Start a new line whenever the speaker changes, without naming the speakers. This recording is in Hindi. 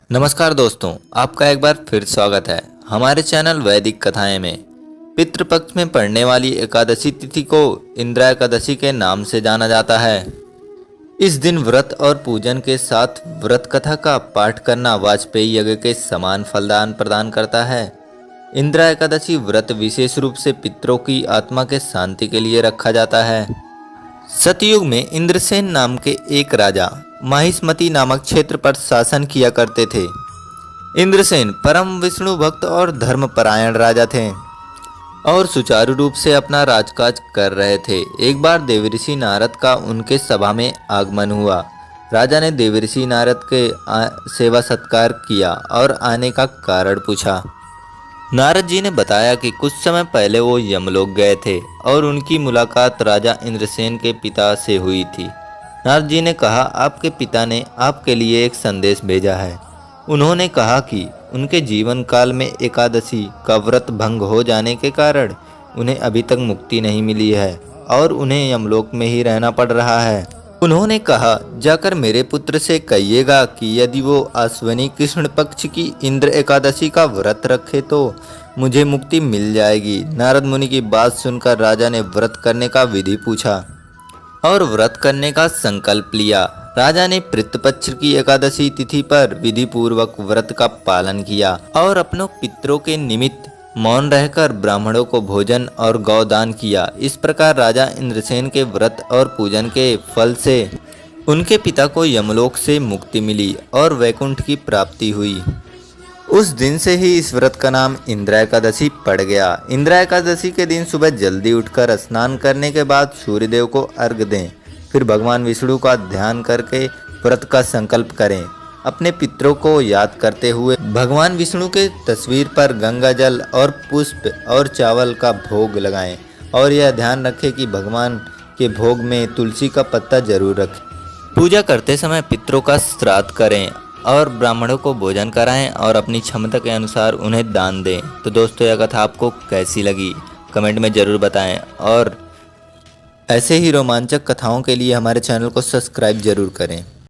नमस्कार दोस्तों, आपका एक बार फिर स्वागत है हमारे चैनल वैदिक कथाएं में। पितृपक्ष में पड़ने वाली एकादशी तिथि को इंदिरा एकादशी के नाम से जाना जाता है। इस दिन व्रत और पूजन के साथ व्रत कथा का पाठ करना वाजपेयी यज्ञ के समान फलदान प्रदान करता है। इंदिरा एकादशी व्रत विशेष रूप से पितरों की आत्मा के शांति के लिए रखा जाता है। सतयुग में इंद्रसेन नाम के एक राजा माहिष्मती नामक क्षेत्र पर शासन किया करते थे। इंद्रसेन परम विष्णु भक्त और धर्मपरायण राजा थे और सुचारू रूप से अपना राजकाज कर रहे थे। एक बार देवऋषि नारद का उनके सभा में आगमन हुआ। राजा ने देवऋषि नारद के सेवा सत्कार किया और आने का कारण पूछा। नारद जी ने बताया कि कुछ समय पहले वो यमलोक गए थे और उनकी मुलाकात राजा इंद्रसेन के पिता से हुई थी। नारद जी ने कहा, आपके पिता ने आपके लिए एक संदेश भेजा है। उन्होंने कहा कि उनके जीवन काल में एकादशी का व्रत भंग हो जाने के कारण उन्हें अभी तक मुक्ति नहीं मिली है और उन्हें यमलोक में ही रहना पड़ रहा है। उन्होंने कहा, जाकर मेरे पुत्र से कहिएगा कि यदि वो आश्विनी कृष्ण पक्ष की इंद्र एकादशी का व्रत रखे तो मुझे मुक्ति मिल जाएगी। नारद मुनि की बात सुनकर राजा ने व्रत करने का विधि पूछा और व्रत करने का संकल्प लिया। राजा ने पितृपक्ष की एकादशी तिथि पर विधि पूर्वक व्रत का पालन किया और अपनों पितरों के निमित्त मौन रहकर ब्राह्मणों को भोजन और गौदान किया। इस प्रकार राजा इंद्रसेन के व्रत और पूजन के फल से उनके पिता को यमलोक से मुक्ति मिली और वैकुंठ की प्राप्ति हुई। उस दिन से ही इस व्रत का नाम इंदिरा एकादशी पड़ गया। इंदिरा एकादशी के दिन सुबह जल्दी उठकर स्नान करने के बाद सूर्यदेव को अर्घ दें, फिर भगवान विष्णु का ध्यान करके व्रत का संकल्प करें। अपने पितरों को याद करते हुए भगवान विष्णु के तस्वीर पर गंगा जल और पुष्प और चावल का भोग लगाएं और यह ध्यान रखें कि भगवान के भोग में तुलसी का पत्ता जरूर रखें। पूजा करते समय पितरों का श्राद्ध करें और ब्राह्मणों को भोजन कराएं और अपनी क्षमता के अनुसार उन्हें दान दें। तो दोस्तों, यह कथा आपको कैसी लगी कमेंट में ज़रूर बताएं और ऐसे ही रोमांचक कथाओं के लिए हमारे चैनल को सब्सक्राइब जरूर करें।